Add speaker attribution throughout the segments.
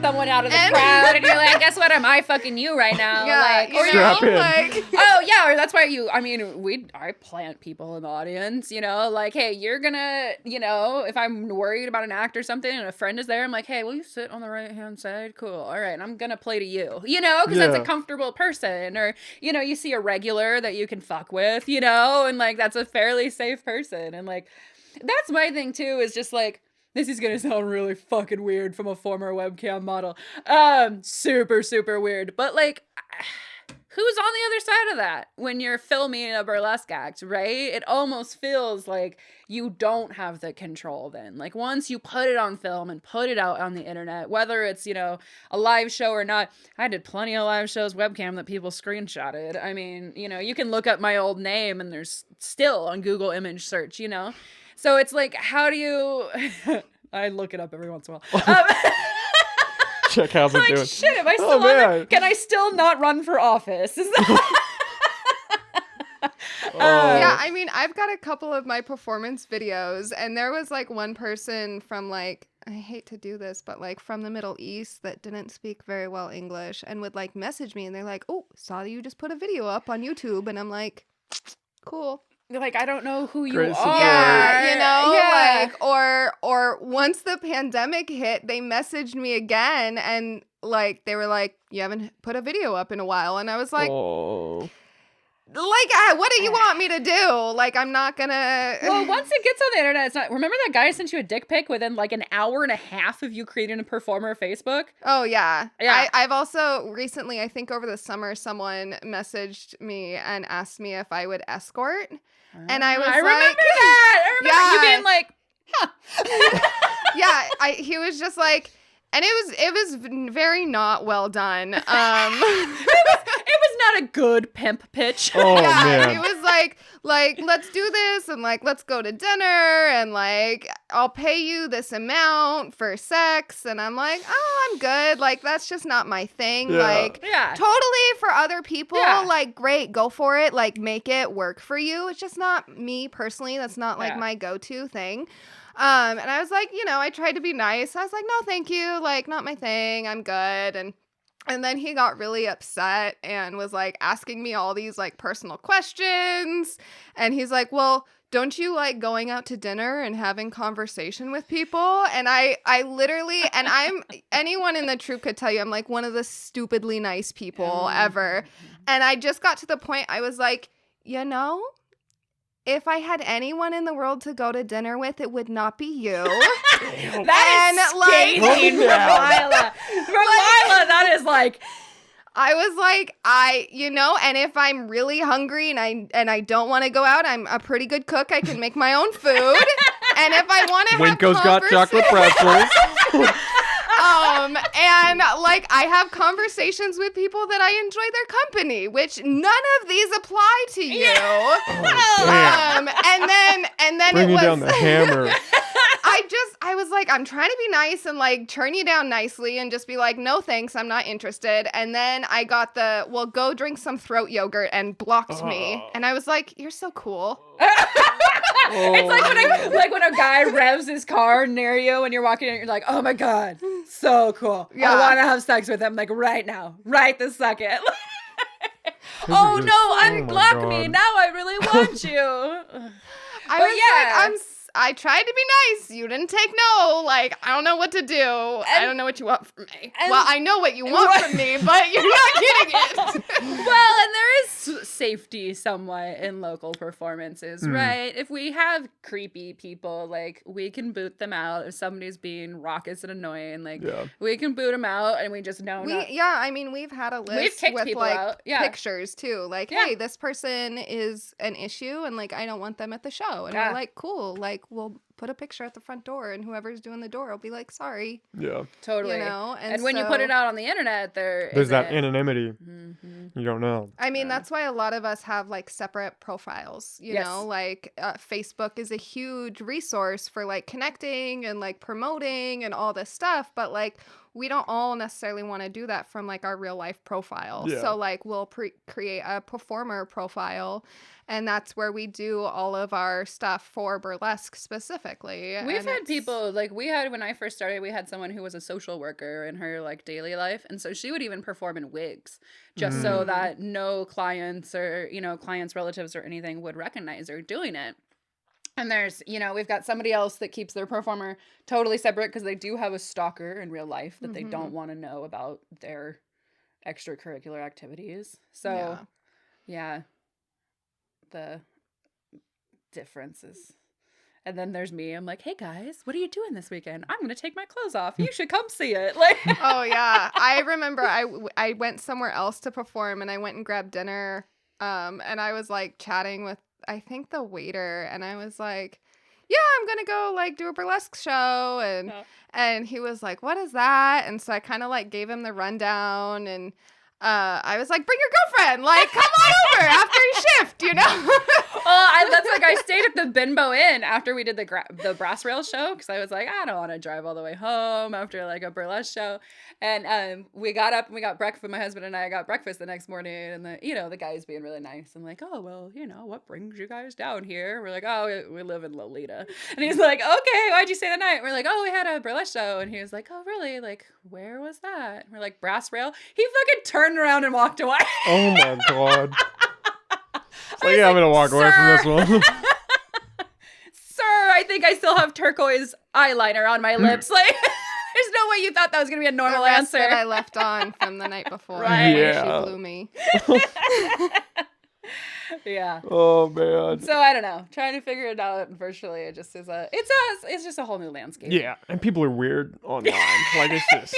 Speaker 1: someone out of the crowd, and you're like, guess what? Am I fucking you right now?
Speaker 2: Yeah,
Speaker 1: like,
Speaker 2: or
Speaker 3: Strap in.
Speaker 2: like,
Speaker 1: oh yeah, or that's why I plant people in the audience, like, hey, you're gonna, if I'm worried about an act or something and a friend is there, I'm like, hey, will you sit on the right hand side? Cool. All right, I'm gonna play to you, because that's a comfortable person. Or you see a regular that you can fuck with, and like that's a fairly safe person. And like that's my thing too, is just like, this is gonna sound really fucking weird from a former webcam model. Super, super weird. But like, who's on the other side of that when you're filming a burlesque act, right? It almost feels like you don't have the control then. Like once you put it on film and put it out on the internet, whether it's, a live show or not. I did plenty of live shows webcam that people screenshotted. I mean, you can look up my old name and there's still on Google image search, So it's like, how do you... I look it up every once in a while.
Speaker 3: Check how's it doing.
Speaker 1: Shit, am I still on there? Can I still not run for office? Is that...
Speaker 2: yeah, I mean, I've got a couple of my performance videos, and there was like one person from like, I hate to do this, but like from the Middle East that didn't speak very well English and would like message me, and they're like, oh, saw you just put a video up on YouTube. And I'm like, cool.
Speaker 1: You're like, I don't know who you
Speaker 3: Great
Speaker 1: are.
Speaker 3: support.
Speaker 2: Yeah, like, or once the pandemic hit, they messaged me again, and like they were like, you haven't put a video up in a while. And I was like, what do you want me to do? Like, I'm not gonna...
Speaker 1: Well, once it gets on the internet, it's not... Remember that guy sent you a dick pic within like an hour and a half of you creating a performer Facebook?
Speaker 2: Oh, yeah.
Speaker 1: Yeah.
Speaker 2: I've also recently, I think over the summer, someone messaged me and asked me if I would escort. And I was
Speaker 1: I remember that. I remember you being like, huh.
Speaker 2: Yeah, he was just like... And it was very not well done.
Speaker 1: It was not a good pimp pitch.
Speaker 3: Oh,
Speaker 2: yeah,
Speaker 3: man.
Speaker 2: He was like, let's do this, and like, let's go to dinner, and like, I'll pay you this amount for sex. And I'm like, oh, I'm good. Like, that's just not my thing.
Speaker 3: Yeah.
Speaker 2: Like, totally for other people,
Speaker 1: Yeah.
Speaker 2: like, great, go for it. Like, make it work for you. It's just not me personally. That's not like my go-to thing. And I was like, I tried to be nice. I was like, no, thank you. Like, not my thing. I'm good. And then he got really upset and was like asking me all these like personal questions. And he's like, well, don't you like going out to dinner and having conversation with people? And I literally, and anyone in the troupe could tell you, I'm like one of the stupidly nice people ever. And I just got to the point, I was like, if I had anyone in the world to go to dinner with, it would not be you.
Speaker 1: That is scathing from Lila. From Lila, that is like...
Speaker 2: I was like, and if I'm really hungry and I don't want to go out, I'm a pretty good cook. I can make my own food. And if I want to have
Speaker 3: Winko's got chocolate pretzels.
Speaker 2: And like I have conversations with people that I enjoy their company, which none of these apply to you.
Speaker 3: Damn.
Speaker 2: And then
Speaker 3: Bring
Speaker 2: it
Speaker 3: you
Speaker 2: was
Speaker 3: down the hammer.
Speaker 2: I was like, I'm trying to be nice and like turn you down nicely and just be like, no thanks, I'm not interested. And then I got well, go drink some throat yogurt, and blocked me. And I was like, you're so cool.
Speaker 1: It's like when a guy revs his car near you and you're walking in, you're like, oh my God, so cool. Yeah. I want to have sex with him like right now, right this second. Oh no, unblock me. Now I really want you.
Speaker 2: I tried to be nice. You didn't take no. Like, I don't know what to do. I don't know what you want from me. Well, I know what you want from me, but you're not getting it.
Speaker 1: Well, and there is safety somewhat in local performances, right? If we have creepy people, like, we can boot them out. If somebody's being raucous and annoying, like, we can boot them out, and we just know
Speaker 2: I mean, we've had a list with, like, pictures, too. Like, hey, this person is an issue, and, like, I don't want them at the show. And we're like, cool. Like, we'll put a picture at the front door, and whoever's doing the door will be like, sorry.
Speaker 3: Yeah.
Speaker 1: Totally. And when you put it out on the internet,
Speaker 3: there's that anonymity. You don't know.
Speaker 2: I mean, that's why a lot of us have like separate profiles, you know, like Facebook is a huge resource for like connecting and like promoting and all this stuff. But like, we don't all necessarily want to do that from like our real life profile. Yeah. So like we'll create a performer profile, and that's where we do all of our stuff for burlesque specifically. perfectly.
Speaker 1: We've had people, like, when I first started, we had someone who was a social worker in her, like, daily life. And so she would even perform in wigs just so that no clients or, clients, relatives or anything would recognize her doing it. And there's, we've got somebody else that keeps their performer totally separate because they do have a stalker in real life that they don't want to know about their extracurricular activities. So, yeah, the differences. And then there's me. I'm like, hey guys, what are you doing this weekend? I'm gonna take my clothes off. You should come see it. Like,
Speaker 2: oh yeah, I remember I went somewhere else to perform, and I went and grabbed dinner. And I was like chatting with, I think, the waiter, and I was like, yeah, I'm gonna go like do a burlesque show, and he was like, what is that? And so I kind of like gave him the rundown, and I was like, bring your girlfriend, like, come on over after your shift,
Speaker 1: That's like, I stayed at the Bimbo Inn after we did the Brass Rail show, because I was like, I don't want to drive all the way home after like a burlesque show. And we got up and we got breakfast. My husband and I got breakfast the next morning, and the guy's being really nice. I'm like, oh, well, what brings you guys down here? We're like, oh, we live in Lolita. And he's like, okay, why'd you stay the night? We're like, oh, we had a burlesque show. And he was like, oh, really? Like, where was that? We're like, Brass Rail. He fucking turned around and walked away.
Speaker 3: Oh my God. So yeah, I'm gonna walk away from this one.
Speaker 1: Sir, I think I still have turquoise eyeliner on my lips. Like, there's no way you thought that was gonna be a normal answer.
Speaker 2: That I left on from the night before.
Speaker 1: Right.
Speaker 3: Yeah.
Speaker 2: She blew me.
Speaker 1: Yeah.
Speaker 3: Oh man.
Speaker 1: So I don't know. Trying to figure it out virtually, it just is it's just a whole new landscape.
Speaker 3: Yeah, and people are weird online. Like, it's just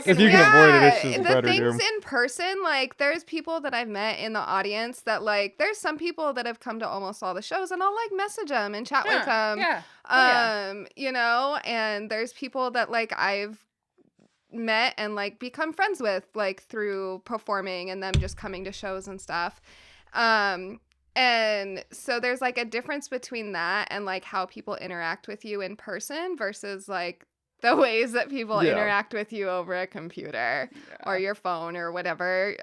Speaker 1: If
Speaker 3: you can avoid it, it's just better
Speaker 2: the
Speaker 3: to.
Speaker 2: things in person, like, there's people that I've met in the audience that, like, there's some people that have come to almost all the shows, and I'll like message them and chat with them.
Speaker 1: Yeah.
Speaker 2: And there's people that like I've met and like become friends with, like, through performing and them just coming to shows and stuff. And so there's like a difference between that and like how people interact with you in person versus like the ways that people interact with you over a computer or your phone or whatever.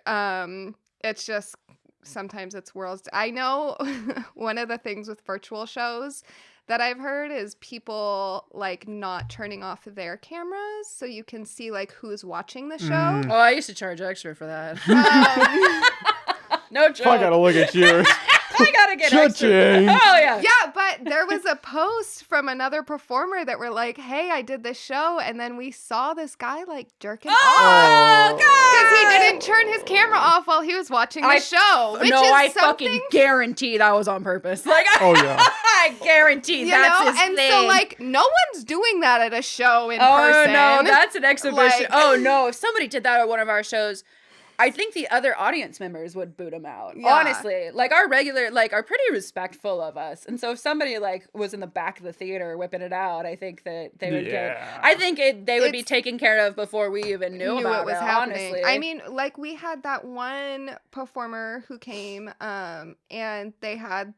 Speaker 2: It's just, sometimes it's worlds. I know one of the things with virtual shows that I've heard is people like not turning off their cameras so you can see like who's watching the show.
Speaker 1: Oh, I used to charge extra for that. No joke.
Speaker 3: I gotta look at you.
Speaker 1: I gotta get extra.
Speaker 3: Cha-ching.
Speaker 1: Oh yeah.
Speaker 2: Yeah, but there was a post from another performer that were like, hey, I did this show, and then we saw this guy like jerking off.
Speaker 1: Oh, God!
Speaker 2: Because he didn't turn his camera off while he was watching the show. Which is
Speaker 1: I
Speaker 2: something,
Speaker 1: fucking guarantee that was on purpose. Like,
Speaker 3: Oh yeah.
Speaker 1: I guarantee that's his
Speaker 2: and
Speaker 1: thing.
Speaker 2: so like no one's doing that at a show in
Speaker 1: Oh
Speaker 2: person.
Speaker 1: no, that's an exhibition.
Speaker 2: Like-
Speaker 1: Oh no, if somebody did that at one of our shows, I think the other audience members would boot him out.
Speaker 2: Yeah.
Speaker 1: Honestly, like our are pretty respectful of us, and so if somebody like was in the back of the theater whipping it out, I think that they would they would be taken care of before we even knew about
Speaker 2: it was
Speaker 1: it.
Speaker 2: happening.
Speaker 1: Honestly,
Speaker 2: I mean, like we had that one performer who came, and they had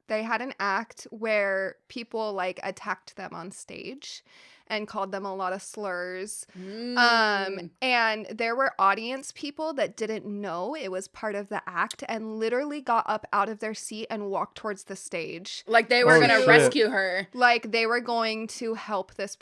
Speaker 2: an act where people like attacked them on stage and called them a lot of slurs. And there were audience people that didn't know it was part of the act and literally got up out of their seat and walked towards the stage.
Speaker 1: like they were gonna
Speaker 3: shit.
Speaker 1: rescue her.
Speaker 2: Like they were going to help this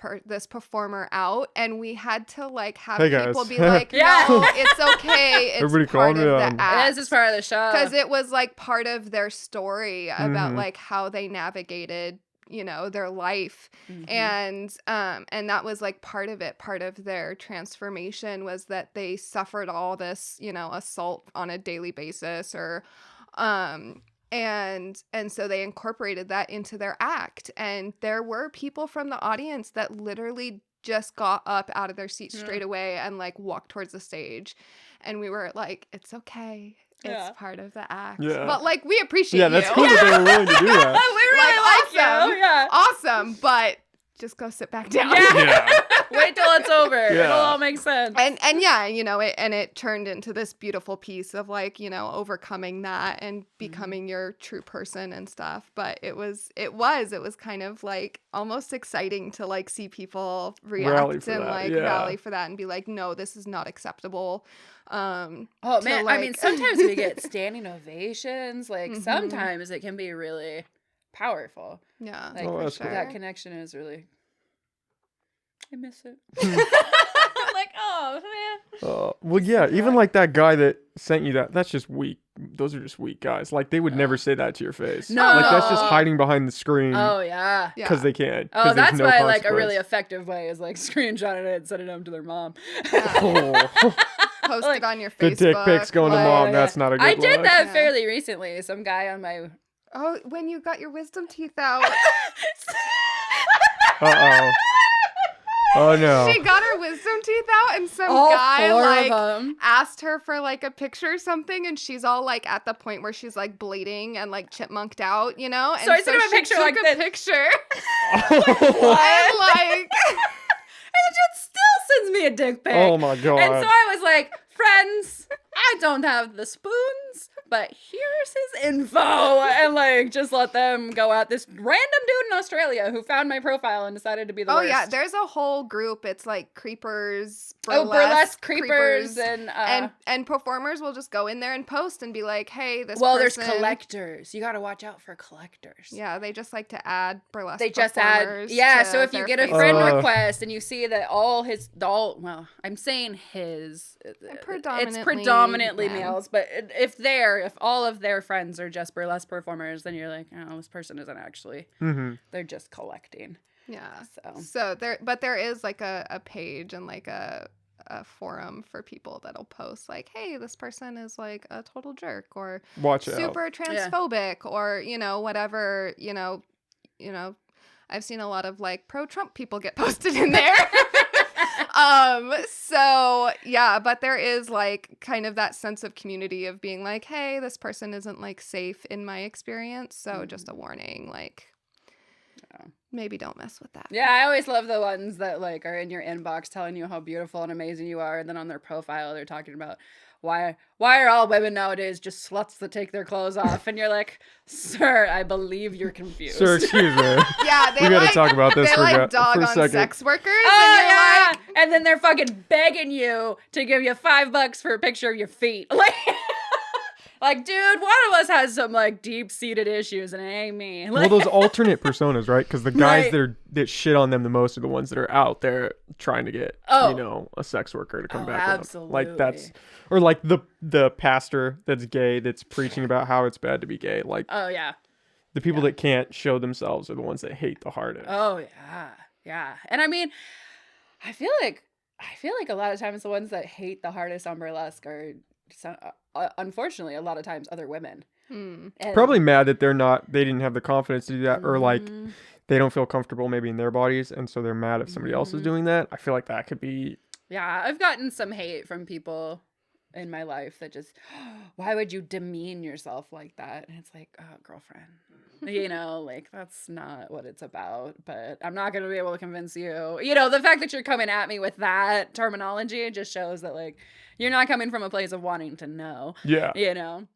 Speaker 2: performer out, and we had to like have
Speaker 3: Hey, guys.
Speaker 2: people be like,
Speaker 1: Yeah.
Speaker 2: no, it's okay. It's
Speaker 3: Everybody
Speaker 2: part
Speaker 3: calm
Speaker 2: of
Speaker 3: down.
Speaker 2: the act.
Speaker 1: This is part of the show.
Speaker 2: Because it was like part of their story about like how they navigated, their life. And that was like part of it. Part of their transformation was that they suffered all this, assault on a daily basis, or and so they incorporated that into their act. And there were people from the audience that literally just got up out of their seat straight away and like walked towards the stage. And we were like, it's okay. It's part of the act.
Speaker 3: Yeah.
Speaker 2: But like, we appreciate
Speaker 3: Yeah,
Speaker 2: you.
Speaker 3: that's cool that they were willing to do that.
Speaker 1: we really
Speaker 2: awesome.
Speaker 1: you. Yeah.
Speaker 2: Awesome, but just go sit back down.
Speaker 3: Yeah.
Speaker 1: Wait till it's over.
Speaker 3: Yeah.
Speaker 1: It'll all make sense.
Speaker 2: And yeah, it turned into this beautiful piece of like, overcoming that and becoming your true person and stuff. But it was kind of like almost exciting to like see people react
Speaker 3: Rally for
Speaker 2: and
Speaker 3: that,
Speaker 2: like
Speaker 3: yeah.
Speaker 2: rally for that and be like, no, this is not acceptable.
Speaker 1: Oh man, I mean, sometimes we get standing ovations. Like sometimes it can be really powerful.
Speaker 2: Yeah.
Speaker 1: Like,
Speaker 3: Oh, that's
Speaker 2: for sure.
Speaker 1: that connection is really, I miss it. I'm like, oh man.
Speaker 3: Well, yeah, even like that guy that sent you that's just weak. Those are just weak guys. Like they would never say that to your face.
Speaker 1: No.
Speaker 3: Like that's just hiding behind the screen
Speaker 1: Oh yeah.
Speaker 3: because they can.
Speaker 1: Oh,
Speaker 3: 'cause there's
Speaker 1: that's
Speaker 3: no
Speaker 1: why like a really
Speaker 3: consequence.
Speaker 1: effective way is like screenshotting it and sending them to their mom.
Speaker 3: Oh.
Speaker 2: Post
Speaker 1: Like,
Speaker 2: it on your
Speaker 3: The
Speaker 2: Facebook.
Speaker 3: dick pics going to
Speaker 2: like-
Speaker 3: mom. That's not a good
Speaker 1: I did
Speaker 3: look.
Speaker 1: that
Speaker 2: Yeah.
Speaker 1: fairly recently. Some guy on my
Speaker 2: Oh, when you got your wisdom teeth out.
Speaker 3: Uh-oh. Oh, no.
Speaker 2: She got her wisdom teeth out and some
Speaker 1: all
Speaker 2: guy
Speaker 1: four
Speaker 2: like
Speaker 1: of them.
Speaker 2: asked her for like a picture or something and she's all like at the point where she's like bleeding and like chipmunked out, you know? And
Speaker 1: So I sent him a
Speaker 2: she
Speaker 1: picture
Speaker 2: took
Speaker 1: like
Speaker 2: a
Speaker 1: this.
Speaker 2: picture.
Speaker 3: Oh,
Speaker 2: And like
Speaker 1: And it still sends me a dick pic.
Speaker 3: oh my god.
Speaker 1: And so I was like, friends, I don't have the spoons, but here's his info. And like, just let them go at this random dude in Australia who found my profile and decided to be the
Speaker 2: oh
Speaker 1: worst.
Speaker 2: yeah, there's a whole group. It's like creepers,
Speaker 1: burlesque creepers
Speaker 2: and performers will just go in there and post and be like, hey, this
Speaker 1: there's
Speaker 2: person.
Speaker 1: collectors. You got to watch out for collectors.
Speaker 2: Yeah, they just like to add burlesque
Speaker 1: They just add,
Speaker 2: performers
Speaker 1: so
Speaker 2: to
Speaker 1: if you
Speaker 2: their
Speaker 1: get a friend
Speaker 2: Facebook.
Speaker 1: request and you see that well, I'm saying his, it's
Speaker 2: predominantly
Speaker 1: predominantly
Speaker 2: men.
Speaker 1: males, but if all of their friends are just burlesque performers, then you're like, oh, this person isn't actually, they're just collecting.
Speaker 2: Yeah.
Speaker 1: So
Speaker 2: there is like a page and like a forum for people that'll post like, hey, this person is like a total jerk or
Speaker 3: Watch out.
Speaker 2: super transphobic or, you know, whatever, you know, I've seen a lot of like pro-Trump people get posted in there. So yeah, but there is like kind of that sense of community of being like, hey, this person isn't like safe in my experience. So just a warning, like maybe don't mess with that.
Speaker 1: yeah, I always love the ones that like are in your inbox telling you how beautiful and amazing you are, and then on their profile they're talking about why are all women nowadays just sluts that take their clothes off, and you're like, sir, I believe you're confused.
Speaker 3: Sir, excuse me.
Speaker 2: Yeah, they
Speaker 3: We gotta
Speaker 2: like,
Speaker 3: talk about this
Speaker 2: they
Speaker 3: for
Speaker 2: like dog
Speaker 3: a
Speaker 2: on
Speaker 3: second.
Speaker 2: sex workers.
Speaker 1: Oh
Speaker 2: and you're
Speaker 1: yeah,
Speaker 2: like,
Speaker 1: and then they're fucking begging you to give you $5 for a picture of your feet. Like, dude, one of us has some like deep-seated issues, and it ain't me.
Speaker 3: Well, those alternate personas, right? Because the guys
Speaker 1: Right.
Speaker 3: that shit on them the most are the ones that are out there trying to get,
Speaker 1: Oh.
Speaker 3: you know, a sex worker to come
Speaker 1: Oh,
Speaker 3: back with them.
Speaker 1: absolutely.
Speaker 3: Like that's, or like the pastor that's gay that's preaching about how it's bad to be gay. Like
Speaker 1: Oh yeah.
Speaker 3: the people that can't show themselves are the ones that hate the hardest.
Speaker 1: Oh yeah. Yeah. And I mean, I feel like a lot of times the ones that hate the hardest on burlesque are unfortunately a lot of times other women. And,
Speaker 3: Probably mad that they didn't have the confidence to do that, or like
Speaker 1: Mhm.
Speaker 3: they don't feel comfortable maybe in their bodies, and so they're mad if somebody else is doing that. I feel like that could be.
Speaker 1: Yeah, I've gotten some hate from people in my life that just, why would you demean yourself like that? And it's like, oh, girlfriend, you know, like that's not what it's about. But I'm not going to be able to convince you. You know, the fact that you're coming at me with that terminology just shows that like you're not coming from a place of wanting to know.
Speaker 3: Yeah.
Speaker 1: You know.